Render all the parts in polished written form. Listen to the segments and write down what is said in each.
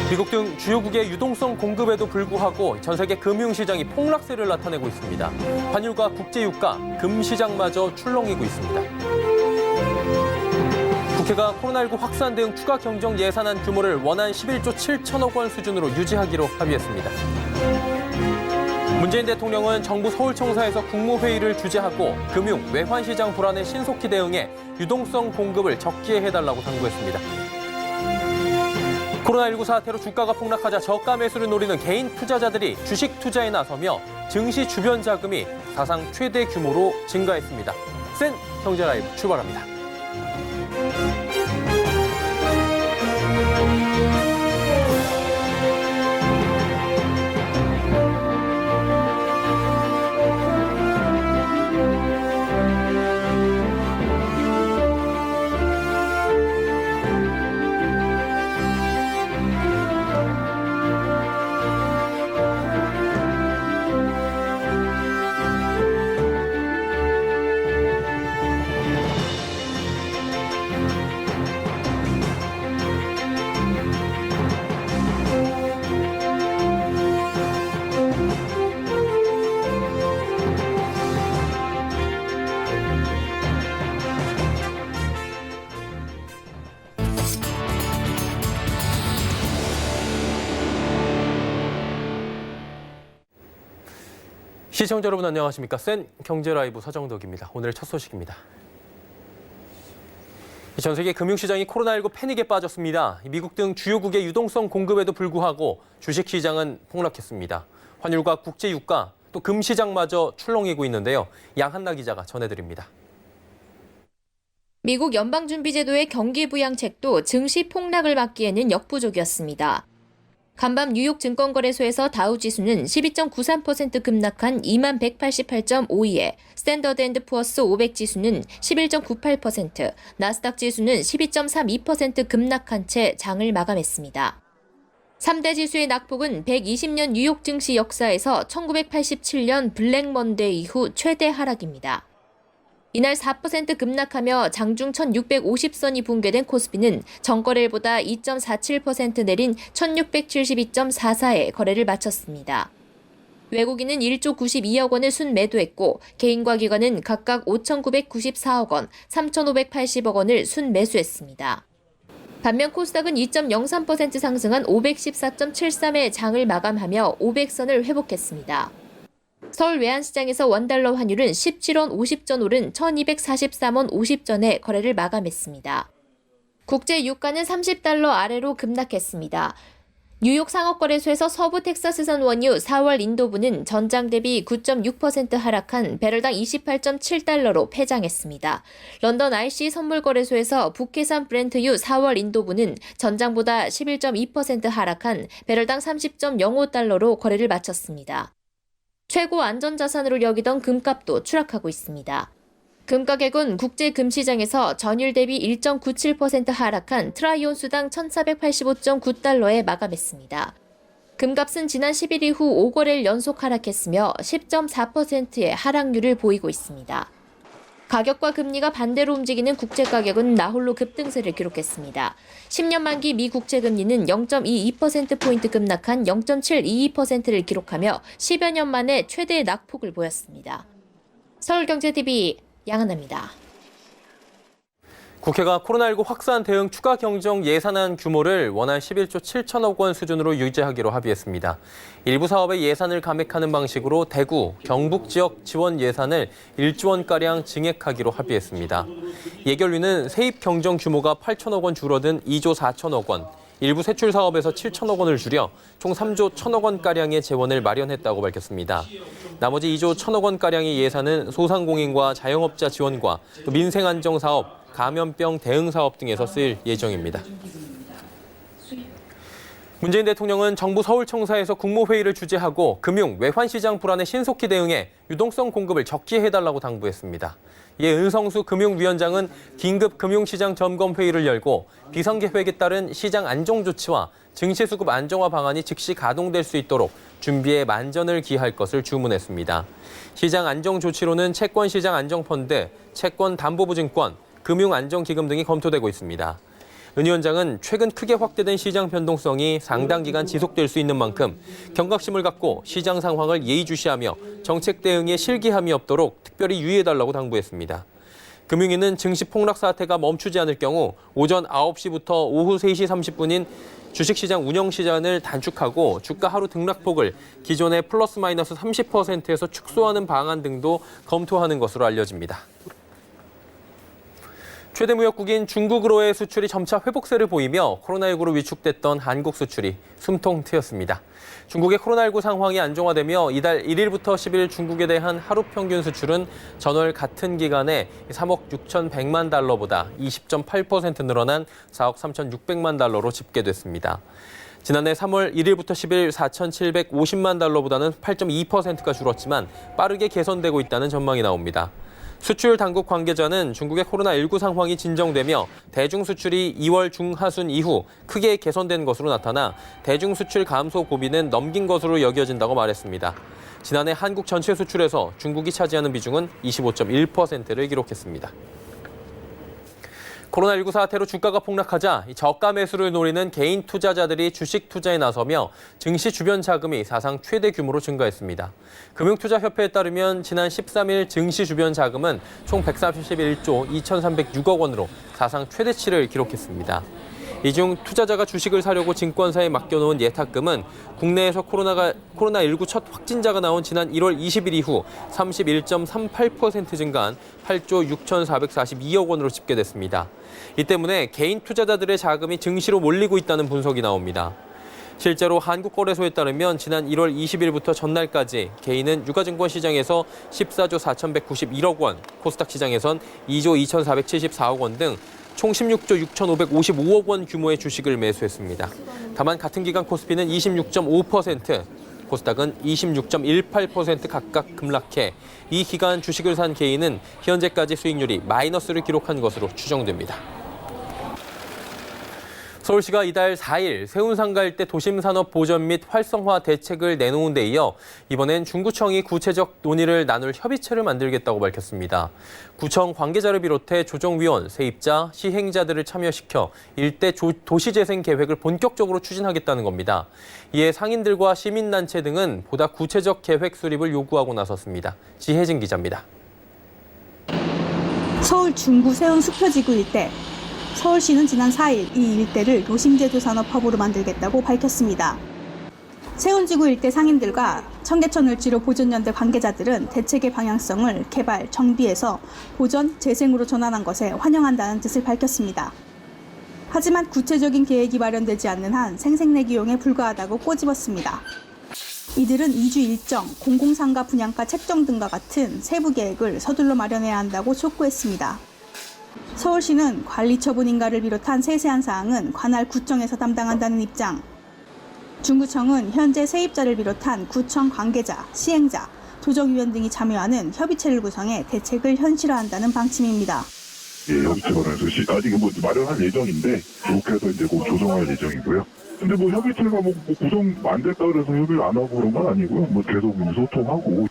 미국 등 주요국의 유동성 공급에도 불구하고 전 세계 금융시장이 폭락세를 나타내고 있습니다. 환율과 국제유가, 금시장마저 출렁이고 있습니다. 국회가 코로나19 확산 대응 추가 경정 예산안 규모를 원안 11조 7천억 원 수준으로 유지하기로 합의했습니다. 문재인 대통령은 정부 서울청사에서 국무회의를 주재하고 금융, 외환시장 불안에 신속히 대응해 유동성 공급을 적게 해달라고 당부했습니다. 코로나19 사태로 주가가 폭락하자 저가 매수를 노리는 개인 투자자들이 주식 투자에 나서며 증시 주변 자금이 사상 최대 규모로 증가했습니다. 센 경제라이브 출발합니다. 시청자 여러분 안녕하십니까? 센 경제라이브 서정덕입니다. 오늘 첫 소식입니다. 전 세계 금융시장이 코로나19 패닉에 빠졌습니다. 미국 등 주요국의 유동성 공급에도 불구하고 주식시장은 폭락했습니다. 환율과 국제유가, 또 금시장마저 출렁이고 있는데요. 양한나 기자가 전해드립니다. 미국 연방준비제도의 경기부양책도 증시 폭락을 막기에는 역부족이었습니다. 간밤 뉴욕 증권거래소에서 다우지수는 12.93% 급락한 2188.52에 스탠더드앤드푸어스 500지수는 11.98%, 나스닥 지수는 12.32% 급락한 채 장을 마감했습니다. 3대 지수의 낙폭은 120년 뉴욕 증시 역사에서 1987년 블랙먼데이 이후 최대 하락입니다. 이날 4% 급락하며 장중 1650선이 붕괴된 코스피는 전거래일보다 2.47% 내린 1672.44에 거래를 마쳤습니다. 외국인은 1조 92억 원을 순매도했고 개인과 기관은 각각 5,994억 원, 3,580억 원을 순매수했습니다. 반면 코스닥은 2.03% 상승한 514.73의 장을 마감하며 500선을 회복했습니다. 서울 외환시장에서 원달러 환율은 17원 50전 오른 1243원 50전에 거래를 마감했습니다. 국제 유가는 30달러 아래로 급락했습니다. 뉴욕 상업거래소에서 서부 텍사스산 원유 4월 인도분은 전장 대비 9.6% 하락한 배럴당 28.7달러로 폐장했습니다. 런던 IC 선물거래소에서 북해산 브렌트유 4월 인도분은 전장보다 11.2% 하락한 배럴당 30.05달러로 거래를 마쳤습니다. 최고 안전자산으로 여기던 금값도 추락하고 있습니다. 금 가격은 국제 금시장에서 전일 대비 1.97% 하락한 트라이온수당 1,485.9달러에 마감했습니다. 금값은 지난 10일 이후 5거래를 연속 하락했으며 10.4%의 하락률을 보이고 있습니다. 가격과 금리가 반대로 움직이는 국채가격은 나홀로 급등세를 기록했습니다. 10년 만기 미 국채금리는 0.22%포인트 급락한 0.722%를 기록하며 10여 년 만에 최대의 낙폭을 보였습니다. 서울경제TV 양한나입니다. 국회가 코로나19 확산 대응 추가 경정 예산안 규모를 원안 11조 7천억 원 수준으로 유지하기로 합의했습니다. 일부 사업의 예산을 감액하는 방식으로 대구, 경북 지역 지원 예산을 1조 원가량 증액하기로 합의했습니다. 예결위는 세입 경정 규모가 8천억 원 줄어든 2조 4천억 원, 일부 세출 사업에서 7천억 원을 줄여 총 3조 1천억 원가량의 재원을 마련했다고 밝혔습니다. 나머지 2조 1천억 원가량의 예산은 소상공인과 자영업자 지원과 또 민생안정사업, 감염병 대응 사업 등에서 쓰일 예정입니다. 문재인 대통령은 정부 서울청사에서 국무회의를 주재하고 금융, 외환시장 불안에 신속히 대응해 유동성 공급을 적게 해달라고 당부했습니다. 이에 은성수 금융위원장은 긴급 금융시장 점검회의를 열고 비상계획에 따른 시장 안정 조치와 증시수급 안정화 방안이 즉시 가동될 수 있도록 준비에 만전을 기할 것을 주문했습니다. 시장 안정 조치로는 채권시장 안정펀드, 채권담보부증권, 금융안정기금 등이 검토되고 있습니다. 은 위원장은 최근 크게 확대된 시장 변동성이 상당 기간 지속될 수 있는 만큼 경각심을 갖고 시장 상황을 예의주시하며 정책 대응에 실기함이 없도록 특별히 유의해달라고 당부했습니다. 금융위는 증시 폭락 사태가 멈추지 않을 경우 오전 9시부터 오후 3시 30분인 주식시장 운영 시간을 단축하고 주가 하루 등락폭을 기존의 플러스 마이너스 30%에서 축소하는 방안 등도 검토하는 것으로 알려집니다. 최대 무역국인 중국으로의 수출이 점차 회복세를 보이며 코로나19로 위축됐던 한국 수출이 숨통 트였습니다. 중국의 코로나19 상황이 안정화되며 이달 1일부터 10일 중국에 대한 하루 평균 수출은 전월 같은 기간에 3억 6,100만 달러보다 20.8% 늘어난 4억 3,600만 달러로 집계됐습니다. 지난해 3월 1일부터 10일 4,750만 달러보다는 8.2%가 줄었지만 빠르게 개선되고 있다는 전망이 나옵니다. 수출 당국 관계자는 중국의 코로나19 상황이 진정되며 대중 수출이 2월 중하순 이후 크게 개선된 것으로 나타나 대중 수출 감소 고비는 넘긴 것으로 여겨진다고 말했습니다. 지난해 한국 전체 수출에서 중국이 차지하는 비중은 25.1%를 기록했습니다. 코로나19 사태로 주가가 폭락하자 저가 매수를 노리는 개인 투자자들이 주식 투자에 나서며 증시 주변 자금이 사상 최대 규모로 증가했습니다. 금융투자협회에 따르면 지난 13일 증시 주변 자금은 총 131조 2,306억 원으로 사상 최대치를 기록했습니다. 이 중 투자자가 주식을 사려고 증권사에 맡겨놓은 예탁금은 국내에서 코로나19 첫 확진자가 나온 지난 1월 20일 이후 31.38% 증가한 8조 6,442억 원으로 집계됐습니다. 이 때문에 개인 투자자들의 자금이 증시로 몰리고 있다는 분석이 나옵니다. 실제로 한국거래소에 따르면 지난 1월 20일부터 전날까지 개인은 유가증권 시장에서 14조 4,191억 원, 코스닥 시장에선 2조 2,474억 원 등 총 16조 6,555억 원 규모의 주식을 매수했습니다. 다만 같은 기간 코스피는 26.5%, 코스닥은 26.18% 각각 급락해 이 기간 주식을 산 개인은 현재까지 수익률이 마이너스를 기록한 것으로 추정됩니다. 서울시가 이달 4일 세운상가 일대 도심산업 보전 및 활성화 대책을 내놓은 데 이어 이번엔 중구청이 구체적 논의를 나눌 협의체를 만들겠다고 밝혔습니다. 구청 관계자를 비롯해 조정위원, 세입자, 시행자들을 참여시켜 일대 도시재생 계획을 본격적으로 추진하겠다는 겁니다. 이에 상인들과 시민단체 등은 보다 구체적 계획 수립을 요구하고 나섰습니다. 지혜진 기자입니다. 서울 중구 세운 수표지구 일대. 서울시는 지난 4일 이 일대를 도심제조산업허브로 만들겠다고 밝혔습니다. 세운지구 일대 상인들과 청계천을지로 보존연대 관계자들은 대책의 방향성을 개발, 정비에서 보전, 재생으로 전환한 것에 환영한다는 뜻을 밝혔습니다. 하지만 구체적인 계획이 마련되지 않는 한 생색내기용에 불과하다고 꼬집었습니다. 이들은 이주 일정, 공공상가 분양가 책정 등과 같은 세부 계획을 서둘러 마련해야 한다고 촉구했습니다. 서울시는 관리 처분 인가를 비롯한 세세한 사항은 관할 구청에서 담당한다는 입장. 중구청은 현재 세입자를 비롯한 구청 관계자, 시행자, 조정위원 등이 참여하는 협의체를 구성해 대책을 현실화한다는 방침입니다. 예, 협의체가 해서 아직 마련할 예정인데 국회에서 이제 곧 조정할 예정이고요. 근데 협의체가 구성 안 됐다 그래서 협의를 안 하고 그런 건 아니고요. 계속 소통하고.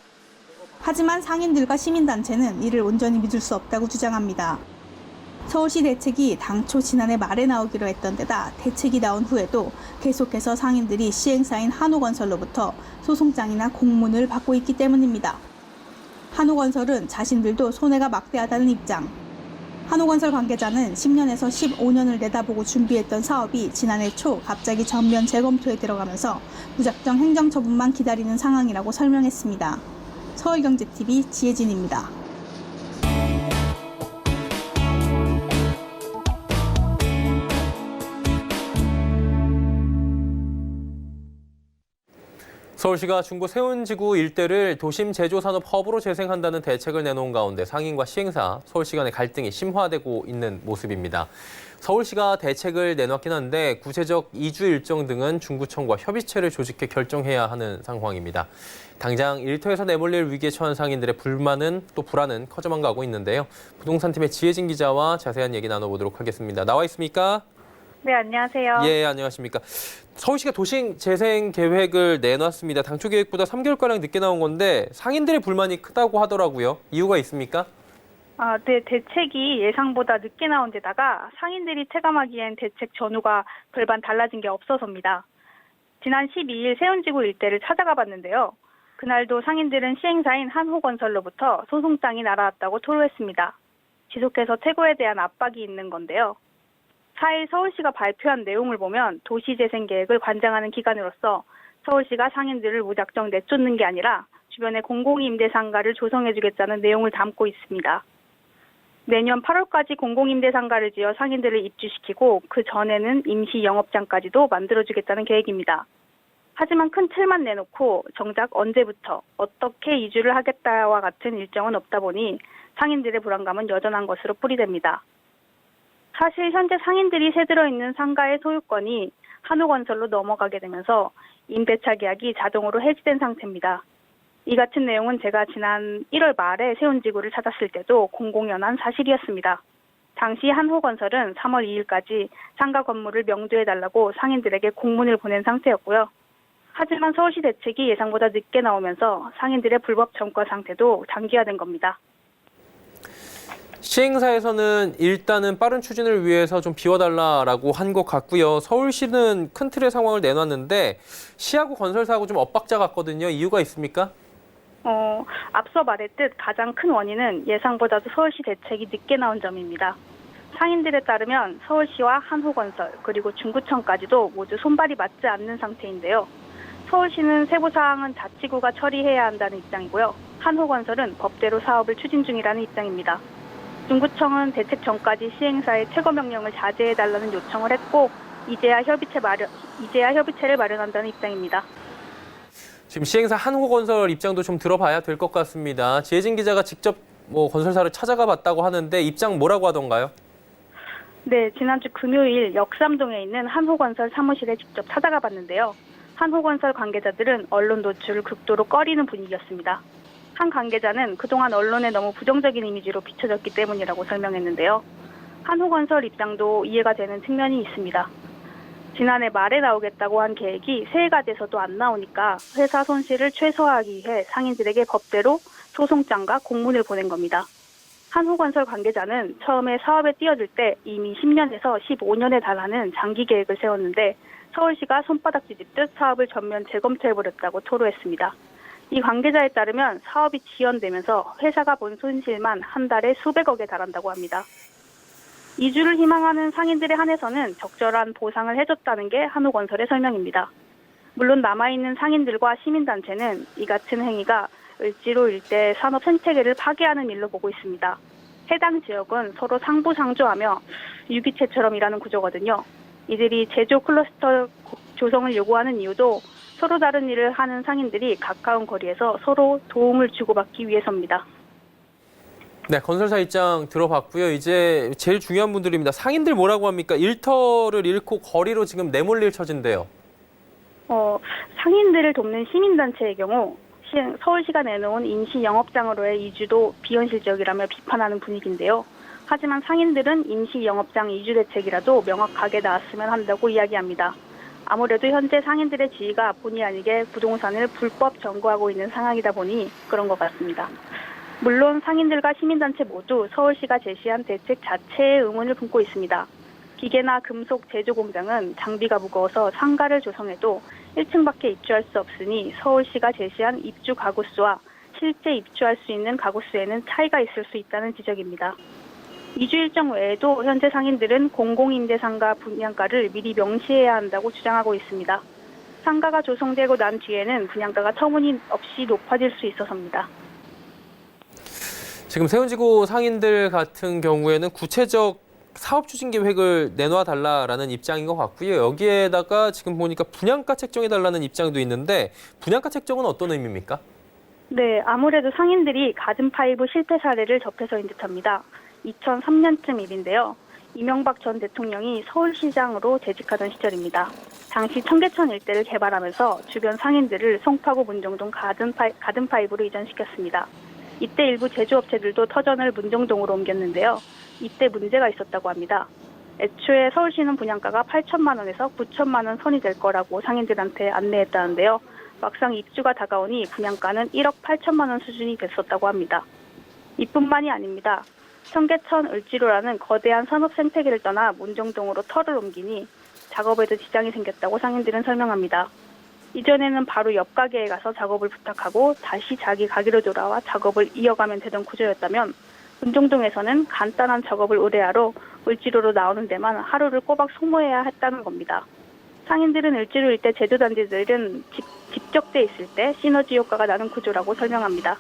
하지만 상인들과 시민단체는 이를 온전히 믿을 수 없다고 주장합니다. 서울시 대책이 당초 지난해 말에 나오기로 했던 데다 대책이 나온 후에도 계속해서 상인들이 시행사인 한호건설로부터 소송장이나 공문을 받고 있기 때문입니다. 한호건설은 자신들도 손해가 막대하다는 입장. 한호건설 관계자는 10년에서 15년을 내다보고 준비했던 사업이 지난해 초 갑자기 전면 재검토에 들어가면서 무작정 행정처분만 기다리는 상황이라고 설명했습니다. 서울경제TV 지혜진입니다. 서울시가 중구 세운지구 일대를 도심 제조산업 허브로 재생한다는 대책을 내놓은 가운데 상인과 시행사, 서울시 간의 갈등이 심화되고 있는 모습입니다. 서울시가 대책을 내놨긴 한데 구체적 이주 일정 등은 중구청과 협의체를 조직해 결정해야 하는 상황입니다. 당장 일터에서 내몰릴 위기에 처한 상인들의 불만은 또 불안은 커져만 가고 있는데요. 부동산팀의 지혜진 기자와 자세한 얘기 나눠보도록 하겠습니다. 나와 있습니까? 네, 안녕하세요. 예, 안녕하십니까. 서울시가 도심 재생 계획을 내놨습니다. 당초 계획보다 3개월가량 늦게 나온 건데 상인들의 불만이 크다고 하더라고요. 이유가 있습니까? 네, 대책이 예상보다 늦게 나온 데다가 상인들이 체감하기엔 대책 전후가 별반 달라진 게 없어서입니다. 지난 12일 세운지구 일대를 찾아가 봤는데요. 그날도 상인들은 시행사인 한호건설로부터 소송장이 날아왔다고 토로했습니다. 지속해서 퇴고에 대한 압박이 있는 건데요. 4일 서울시가 발표한 내용을 보면 도시재생계획을 관장하는 기관으로서 서울시가 상인들을 무작정 내쫓는 게 아니라 주변에 공공임대상가를 조성해주겠다는 내용을 담고 있습니다. 내년 8월까지 공공임대상가를 지어 상인들을 입주시키고 그 전에는 임시 영업장까지도 만들어주겠다는 계획입니다. 하지만 큰 틀만 내놓고 정작 언제부터 어떻게 이주를 하겠다와 같은 일정은 없다 보니 상인들의 불안감은 여전한 것으로 풀이됩니다. 사실 현재 상인들이 새들어 있는 상가의 소유권이 한우건설로 넘어가게 되면서 임대차 계약이 자동으로 해지된 상태입니다. 이 같은 내용은 제가 지난 1월 말에 세운지구를 찾았을 때도 공공연한 사실이었습니다. 당시 한호건설은 3월 2일까지 상가 건물을 명도해달라고 상인들에게 공문을 보낸 상태였고요. 하지만 서울시 대책이 예상보다 늦게 나오면서 상인들의 불법 점거 상태도 장기화된 겁니다. 시행사에서는 일단은 빠른 추진을 위해서 좀 비워달라라고 한 것 같고요. 서울시는 큰 틀의 상황을 내놨는데 시하고 건설사하고 좀 엇박자 같거든요. 이유가 있습니까? 앞서 말했듯 가장 큰 원인은 예상보다도 서울시 대책이 늦게 나온 점입니다. 상인들에 따르면 서울시와 한호건설 그리고 중구청까지도 모두 손발이 맞지 않는 상태인데요. 서울시는 세부 사항은 자치구가 처리해야 한다는 입장이고요. 한호건설은 법대로 사업을 추진 중이라는 입장입니다. 중구청은 대책 전까지 시행사에 퇴거 명령을 자제해달라는 요청을 했고 이제야 협의체를 마련한다는 입장입니다. 지금 시행사 한호건설 입장도 좀 들어봐야 될 것 같습니다. 지혜진 기자가 직접 건설사를 찾아가 봤다고 하는데 입장 뭐라고 하던가요? 네, 지난주 금요일 역삼동에 있는 한호건설 사무실에 직접 찾아가 봤는데요. 한호건설 관계자들은 언론 노출을 극도로 꺼리는 분위기였습니다. 한 관계자는 그동안 언론에 너무 부정적인 이미지로 비춰졌기 때문이라고 설명했는데요. 한호건설 입장도 이해가 되는 측면이 있습니다. 지난해 말에 나오겠다고 한 계획이 새해가 돼서도 안 나오니까 회사 손실을 최소화하기 위해 상인들에게 법대로 소송장과 공문을 보낸 겁니다. 한호건설 관계자는 처음에 사업에 뛰어들 때 이미 10년에서 15년에 달하는 장기 계획을 세웠는데 서울시가 손바닥 뒤집듯 사업을 전면 재검토해버렸다고 토로했습니다. 이 관계자에 따르면 사업이 지연되면서 회사가 본 손실만 한 달에 수백억에 달한다고 합니다. 이주를 희망하는 상인들에 한해서는 적절한 보상을 해줬다는 게 한호건설의 설명입니다. 물론 남아있는 상인들과 시민단체는 이 같은 행위가 을지로 일대 산업 생태계를 파괴하는 일로 보고 있습니다. 해당 지역은 서로 상부상조하며 유기체처럼 일하는 구조거든요. 이들이 제조 클러스터 조성을 요구하는 이유도 서로 다른 일을 하는 상인들이 가까운 거리에서 서로 도움을 주고받기 위해서입니다. 네, 건설사 입장 들어봤고요. 이제 제일 중요한 분들입니다. 상인들 뭐라고 합니까? 일터를 잃고 거리로 지금 내몰릴 처진데요. 상인들을 돕는 시민단체의 경우 서울시가 내놓은 임시 영업장으로의 이주도 비현실적이라며 비판하는 분위기인데요. 하지만 상인들은 임시 영업장 이주 대책이라도 명확하게 나왔으면 한다고 이야기합니다. 아무래도 현재 상인들의 지위가 본의 아니게 부동산을 불법 점거하고 있는 상황이다 보니 그런 것 같습니다. 물론 상인들과 시민단체 모두 서울시가 제시한 대책 자체에 의문을 품고 있습니다. 기계나 금속 제조 공장은 장비가 무거워서 상가를 조성해도 1층밖에 입주할 수 없으니 서울시가 제시한 입주 가구 수와 실제 입주할 수 있는 가구 수에는 차이가 있을 수 있다는 지적입니다. 이주 일정 외에도 현재 상인들은 공공임대상가 분양가를 미리 명시해야 한다고 주장하고 있습니다. 상가가 조성되고 난 뒤에는 분양가가 터무니없이 높아질 수 있어서입니다. 지금 세운지구 상인들 같은 경우에는 구체적 사업 추진 계획을 내놔 달라라는 입장인 것 같고요. 여기에다가 지금 보니까 분양가 책정해 달라는 입장도 있는데 분양가 책정은 어떤 의미입니까? 네, 아무래도 상인들이 가든파이브 실패 사례를 접해서인 듯합니다. 2003년쯤 일인데요. 이명박 전 대통령이 서울시장으로 재직하던 시절입니다. 당시 청계천 일대를 개발하면서 주변 상인들을 송파구 문정동 가든파이브로 이전시켰습니다. 이때 일부 제조업체들도 터전을 문정동으로 옮겼는데요. 이때 문제가 있었다고 합니다. 애초에 서울시는 분양가가 8천만 원에서 9천만 원 선이 될 거라고 상인들한테 안내했다는데요. 막상 입주가 다가오니 분양가는 1억 8천만 원 수준이 됐었다고 합니다. 이뿐만이 아닙니다. 청계천 을지로라는 거대한 산업 생태계를 떠나 문정동으로 터를 옮기니 작업에도 지장이 생겼다고 상인들은 설명합니다. 이전에는 바로 옆 가게에 가서 작업을 부탁하고 다시 자기 가게로 돌아와 작업을 이어가면 되던 구조였다면 문정동에서는 간단한 작업을 의뢰하러 을지로로 나오는 데만 하루를 꼬박 소모해야 했다는 겁니다. 상인들은 을지로 일대 제조단지들은 집적돼 있을 때 시너지 효과가 나는 구조라고 설명합니다.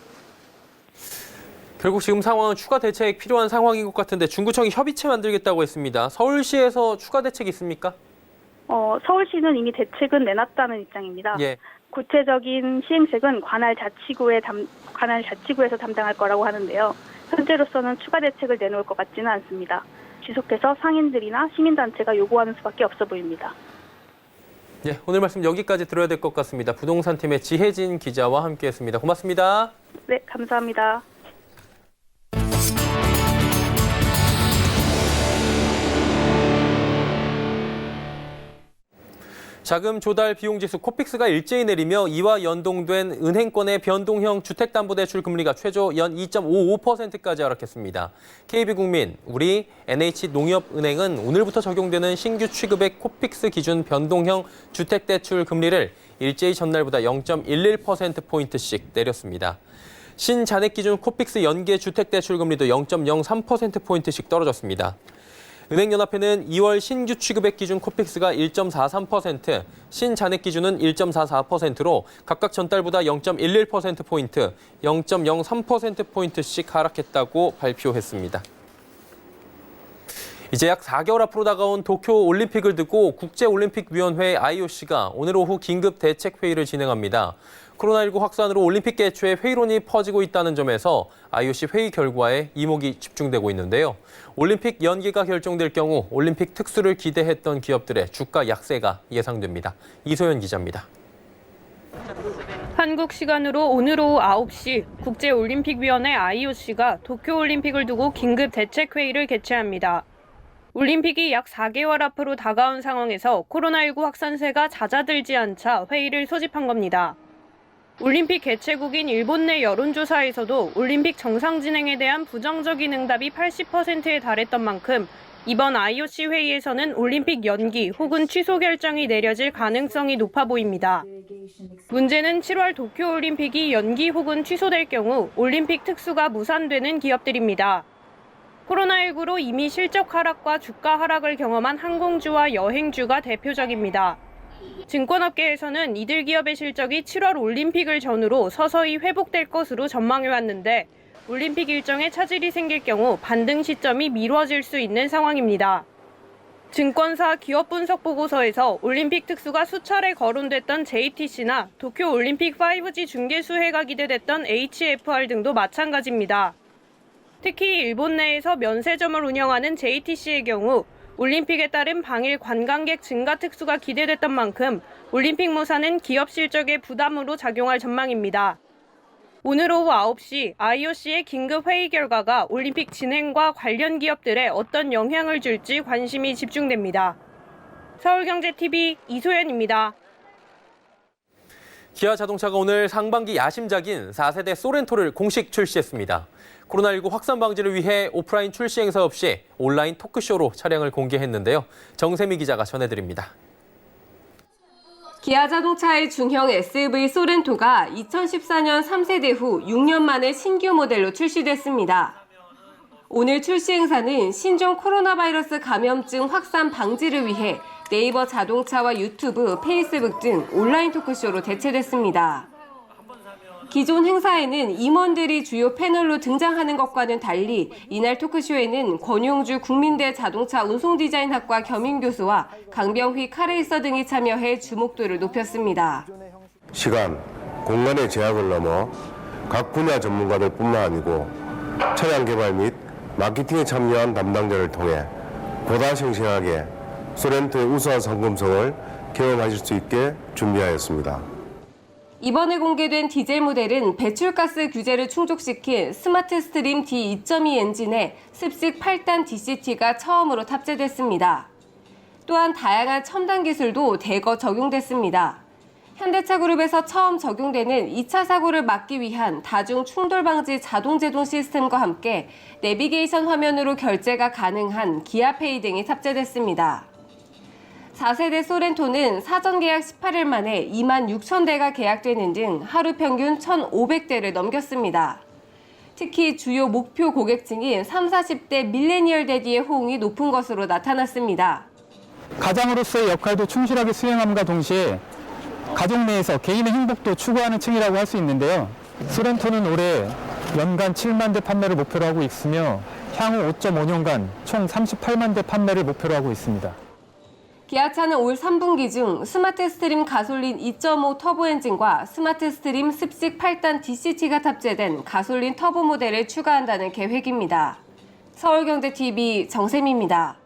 결국 지금 상황은 추가 대책 필요한 상황인 것 같은데 중구청이 협의체 만들겠다고 했습니다. 서울시에서 추가 대책 있습니까? 서울시는 이미 대책은 내놨다는 입장입니다. 예. 구체적인 시행책은 관할 자치구에서 담당할 거라고 하는데요. 현재로서는 추가 대책을 내놓을 것 같지는 않습니다. 지속해서 상인들이나 시민단체가 요구하는 수밖에 없어 보입니다. 예, 오늘 말씀 여기까지 들어야 될 것 같습니다. 부동산팀의 지혜진 기자와 함께했습니다. 고맙습니다. 네, 감사합니다. 자금 조달 비용 지수 코픽스가 일제히 내리며 이와 연동된 은행권의 변동형 주택담보대출 금리가 최저 연 2.55%까지 하락했습니다. KB국민, 우리 NH농협은행은 오늘부터 적용되는 신규 취급액 코픽스 기준 변동형 주택대출 금리를 일제히 전날보다 0.11%포인트씩 내렸습니다. 신잔액 기준 코픽스 연계 주택대출 금리도 0.03%포인트씩 떨어졌습니다. 은행연합회는 2월 신규 취급액 기준 코픽스가 1.43%, 신잔액 기준은 1.44%로 각각 전달보다 0.11%포인트, 0.03%포인트씩 하락했다고 발표했습니다. 이제 약 4개월 앞으로 다가온 도쿄올림픽을 두고 국제올림픽위원회 IOC가 오늘 오후 긴급 대책회의를 진행합니다. 코로나19 확산으로 올림픽 개최에 회의론이 퍼지고 있다는 점에서 IOC 회의 결과에 이목이 집중되고 있는데요. 올림픽 연기가 결정될 경우 올림픽 특수를 기대했던 기업들의 주가 약세가 예상됩니다. 이소연 기자입니다. 한국 시간으로 오늘 오후 9시 국제올림픽위원회 IOC가 도쿄올림픽을 두고 긴급 대책회의를 개최합니다. 올림픽이 약 4개월 앞으로 다가온 상황에서 코로나19 확산세가 잦아들지 않자 회의를 소집한 겁니다. 올림픽 개최국인 일본 내 여론조사에서도 올림픽 정상 진행에 대한 부정적인 응답이 80%에 달했던 만큼 이번 IOC 회의에서는 올림픽 연기 혹은 취소 결정이 내려질 가능성이 높아 보입니다. 문제는 7월 도쿄올림픽이 연기 혹은 취소될 경우 올림픽 특수가 무산되는 기업들입니다. 코로나19로 이미 실적 하락과 주가 하락을 경험한 항공주와 여행주가 대표적입니다. 증권업계에서는 이들 기업의 실적이 7월 올림픽을 전후로 서서히 회복될 것으로 전망해왔는데 올림픽 일정에 차질이 생길 경우 반등 시점이 미뤄질 수 있는 상황입니다. 증권사 기업 분석 보고서에서 올림픽 특수가 수차례 거론됐던 JTC나 도쿄올림픽 5G 중계 수혜가 기대됐던 HFR 등도 마찬가지입니다. 특히 일본 내에서 면세점을 운영하는 JTC의 경우 올림픽에 따른 방일 관광객 증가 특수가 기대됐던 만큼 올림픽 무산은 기업 실적의 부담으로 작용할 전망입니다. 오늘 오후 9시 IOC의 긴급 회의 결과가 올림픽 진행과 관련 기업들에 어떤 영향을 줄지 관심이 집중됩니다. 서울경제TV 이소연입니다. 기아자동차가 오늘 상반기 야심작인 4세대 소렌토를 공식 출시했습니다. 코로나19 확산 방지를 위해 오프라인 출시 행사 없이 온라인 토크쇼로 차량을 공개했는데요. 정세미 기자가 전해드립니다. 기아자동차의 중형 SUV 소렌토가 2014년 3세대 후 6년 만에 신규 모델로 출시됐습니다. 오늘 출시 행사는 신종 코로나 바이러스 감염증 확산 방지를 위해 네이버 자동차와 유튜브, 페이스북 등 온라인 토크쇼로 대체됐습니다. 기존 행사에는 임원들이 주요 패널로 등장하는 것과는 달리 이날 토크쇼에는 권용주 국민대 자동차 운송디자인학과 겸임교수와 강병휘 카레이서 등이 참여해 주목도를 높였습니다. 시간, 공간의 제약을 넘어 각 분야 전문가들 뿐만 아니고 차량 개발 및 마케팅에 참여한 담당자를 통해 보다 싱싱하게 소렌토의 우수한 상품성을 경험하실 수 있게 준비하였습니다. 이번에 공개된 디젤 모델은 배출가스 규제를 충족시킨 스마트 스트림 D2.2 엔진에 습식 8단 DCT가 처음으로 탑재됐습니다. 또한 다양한 첨단 기술도 대거 적용됐습니다. 현대차그룹에서 처음 적용되는 2차 사고를 막기 위한 다중 충돌 방지 자동 제동 시스템과 함께 내비게이션 화면으로 결제가 가능한 기아페이 등이 탑재됐습니다. 4세대 소렌토는 사전 계약 18일 만에 2만 6천 대가 계약되는 등 하루 평균 1,500대를 넘겼습니다. 특히 주요 목표 고객층인 30, 40대 밀레니얼 대디의 호응이 높은 것으로 나타났습니다. 가장으로서의 역할도 충실하게 수행함과 동시에 가족 내에서 개인의 행복도 추구하는 층이라고 할 수 있는데요. 소렌토는 올해 연간 7만 대 판매를 목표로 하고 있으며 향후 5.5년간 총 38만 대 판매를 목표로 하고 있습니다. 기아차는 올 3분기 중 스마트 스트림 가솔린 2.5 터보 엔진과 스마트 스트림 습식 8단 DCT가 탑재된 가솔린 터보 모델을 추가한다는 계획입니다. 서울경제TV 정샘입니다.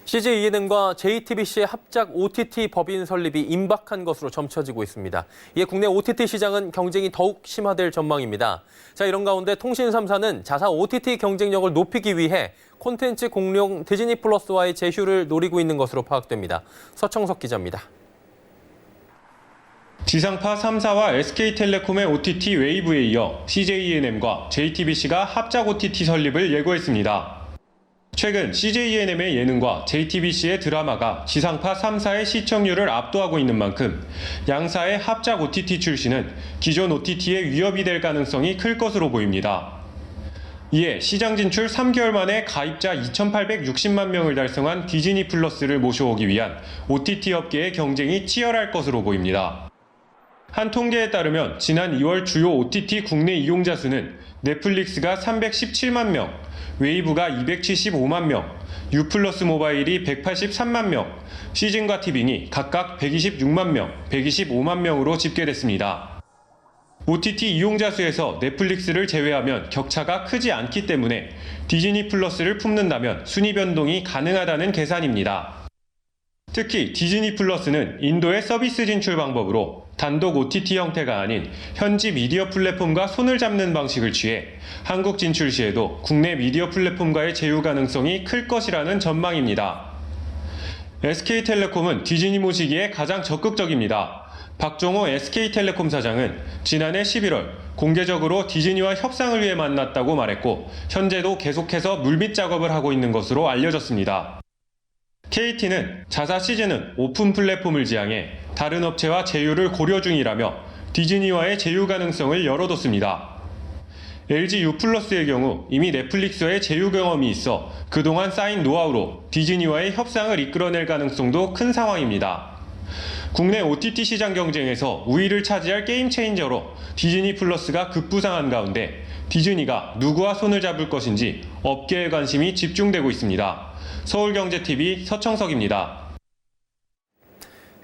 CJ ENM과 JTBC의 합작 OTT 법인 설립이 임박한 것으로 점쳐지고 있습니다. 이에 국내 OTT 시장은 경쟁이 더욱 심화될 전망입니다. 자, 이런 가운데 통신 3사는 자사 OTT 경쟁력을 높이기 위해 콘텐츠 공룡 디즈니 플러스와의 제휴를 노리고 있는 것으로 파악됩니다. 서청석 기자입니다. 지상파 3사와 SK텔레콤의 OTT 웨이브에 이어 CJ ENM과 JTBC가 합작 OTT 설립을 예고했습니다. 최근 CJ ENM의 예능과 JTBC의 드라마가 지상파 3사의 시청률을 압도하고 있는 만큼 양사의 합작 OTT 출시는 기존 OTT에 위협이 될 가능성이 클 것으로 보입니다. 이에 시장 진출 3개월 만에 가입자 2,860만 명을 달성한 디즈니 플러스를 모셔오기 위한 OTT 업계의 경쟁이 치열할 것으로 보입니다. 한 통계에 따르면 지난 2월 주요 OTT 국내 이용자 수는 넷플릭스가 317만 명, 웨이브가 275만 명, U+ 모바일이 183만 명, 시즌과 티빙이 각각 126만 명, 125만 명으로 집계됐습니다. OTT 이용자 수에서 넷플릭스를 제외하면 격차가 크지 않기 때문에 디즈니 플러스를 품는다면 순위 변동이 가능하다는 계산입니다. 특히 디즈니 플러스는 인도의 서비스 진출 방법으로 단독 OTT 형태가 아닌 현지 미디어 플랫폼과 손을 잡는 방식을 취해 한국 진출 시에도 국내 미디어 플랫폼과의 제휴 가능성이 클 것이라는 전망입니다. SK텔레콤은 디즈니 모시기에 가장 적극적입니다. 박종호 SK텔레콤 사장은 지난해 11월 공개적으로 디즈니와 협상을 위해 만났다고 말했고 현재도 계속해서 물밑 작업을 하고 있는 것으로 알려졌습니다. KT는 자사 시즌은 오픈 플랫폼을 지향해 다른 업체와 제휴를 고려 중이라며 디즈니와의 제휴 가능성을 열어뒀습니다. LG U+의 경우 이미 넷플릭스와의 제휴 경험이 있어 그동안 쌓인 노하우로 디즈니와의 협상을 이끌어낼 가능성도 큰 상황입니다. 국내 OTT 시장 경쟁에서 우위를 차지할 게임 체인저로 디즈니 플러스가 급부상한 가운데 디즈니가 누구와 손을 잡을 것인지 업계의 관심이 집중되고 있습니다. 서울경제TV 서청석입니다.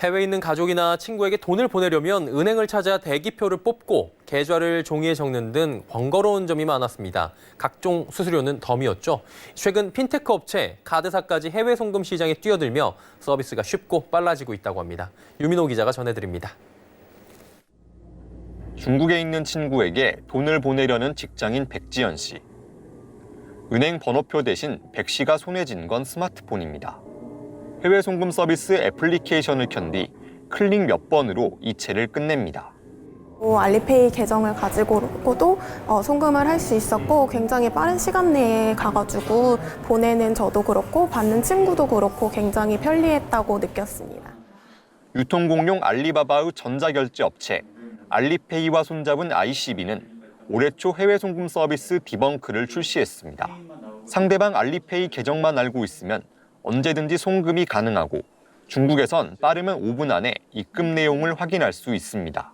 해외에 있는 가족이나 친구에게 돈을 보내려면 은행을 찾아 대기표를 뽑고 계좌를 종이에 적는 등 번거로운 점이 많았습니다. 각종 수수료는 덤이었죠. 최근 핀테크 업체, 카드사까지 해외 송금 시장에 뛰어들며 서비스가 쉽고 빨라지고 있다고 합니다. 유민호 기자가 전해드립니다. 중국에 있는 친구에게 돈을 보내려는 직장인 백지연 씨. 은행 번호표 대신 백 씨가 손에 쥔 건 스마트폰입니다. 해외 송금 서비스 애플리케이션을 켠 뒤 클릭 몇 번으로 이체를 끝냅니다. 알리페이 계정을 가지고도 송금을 할 수 있었고 굉장히 빠른 시간 내에 가가지고 보내는 저도 그렇고 받는 친구도 그렇고 굉장히 편리했다고 느꼈습니다. 유통공룡 알리바바의 전자결제 업체 알리페이와 손잡은 ICB는 올해 초 해외 송금 서비스 디벙크를 출시했습니다. 상대방 알리페이 계정만 알고 있으면 언제든지 송금이 가능하고 중국에선 빠르면 5분 안에 입금 내용을 확인할 수 있습니다.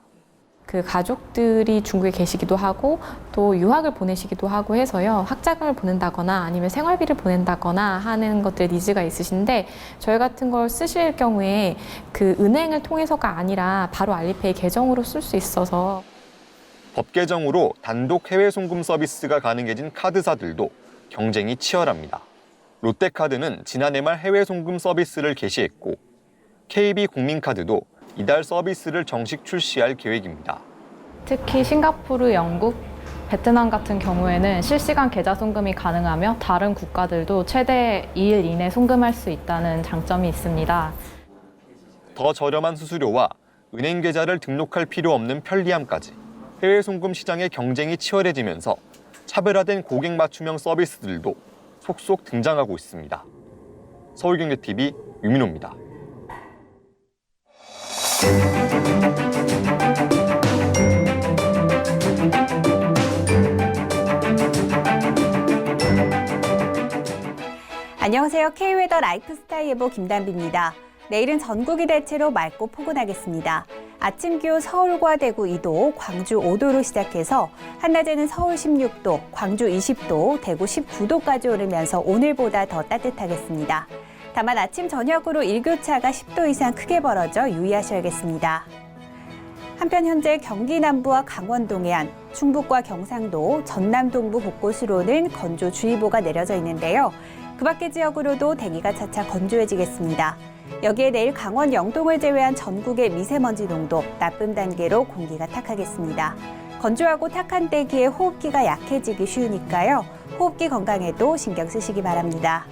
그 가족들이 중국에 계시기도 하고 또 유학을 보내시기도 하고 해서요. 학자금을 보낸다거나 아니면 생활비를 보낸다거나 하는 것들 니즈가 있으신데 저희 같은 걸 쓰실 경우에 그 은행을 통해서가 아니라 바로 알리페이 계정으로 쓸 수 있어서 법 개정으로 단독 해외 송금 서비스가 가능해진 카드사들도 경쟁이 치열합니다. 롯데카드는 지난해 말 해외 송금 서비스를 개시했고 KB국민카드도 이달 서비스를 정식 출시할 계획입니다. 특히 싱가포르, 영국, 베트남 같은 경우에는 실시간 계좌 송금이 가능하며 다른 국가들도 최대 2일 이내 송금할 수 있다는 장점이 있습니다. 더 저렴한 수수료와 은행 계좌를 등록할 필요 없는 편리함까지 해외 송금 시장의 경쟁이 치열해지면서 차별화된 고객 맞춤형 서비스들도 속속 등장하고 있습니다. 서울경제TV 유민호입니다. 안녕하세요. K웨더 라이프스타일 예보 김단비입니다. 내일은 전국이 대체로 맑고 포근하겠습니다. 아침 기온 서울과 대구 2도, 광주 5도로 시작해서 한낮에는 서울 16도, 광주 20도, 대구 19도까지 오르면서 오늘보다 더 따뜻하겠습니다. 다만 아침 저녁으로 일교차가 10도 이상 크게 벌어져 유의하셔야겠습니다. 한편 현재 경기 남부와 강원 동해안, 충북과 경상도, 전남 동부 곳곳으로는 건조주의보가 내려져 있는데요. 그 밖의 지역으로도 대기가 차차 건조해지겠습니다. 여기에 내일 강원 영동을 제외한 전국의 미세먼지 농도 나쁨 단계로 공기가 탁하겠습니다. 건조하고 탁한 대기에 호흡기가 약해지기 쉬우니까요. 호흡기 건강에도 신경 쓰시기 바랍니다.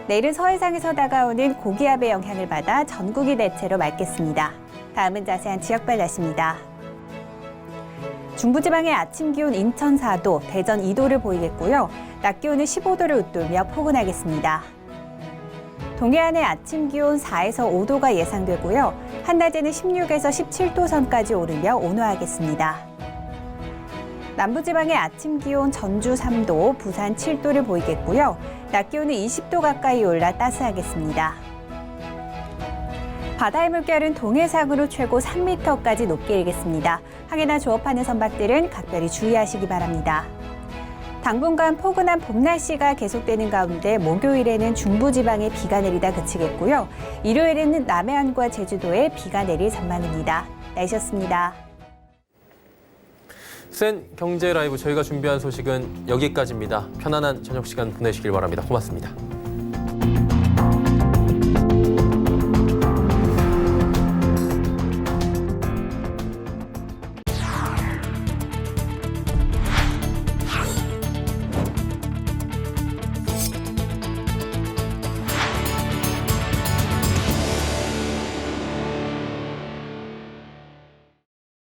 내일은 서해상에서 다가오는 고기압의 영향을 받아 전국이 대체로 맑겠습니다. 다음은 자세한 지역별 날씨입니다. 중부지방의 아침 기온 인천 4도, 대전 2도를 보이겠고요. 낮 기온은 15도를 웃돌며 포근하겠습니다. 동해안의 아침 기온 4에서 5도가 예상되고요. 한낮에는 16에서 17도 선까지 오르며 온화하겠습니다. 남부지방의 아침 기온 전주 3도, 부산 7도를 보이겠고요. 낮 기온은 20도 가까이 올라 따스하겠습니다. 바다의 물결은 동해상으로 최고 3m까지 높게 일겠습니다. 항해나 조업하는 선박들은 각별히 주의하시기 바랍니다. 당분간 포근한 봄 날씨가 계속되는 가운데 목요일에는 중부지방에 비가 내리다 그치겠고요. 일요일에는 남해안과 제주도에 비가 내릴 전망입니다. 날씨였습니다. 센 경제 라이브 저희가 준비한 소식은 여기까지입니다. 편안한 저녁 시간 보내시길 바랍니다. 고맙습니다.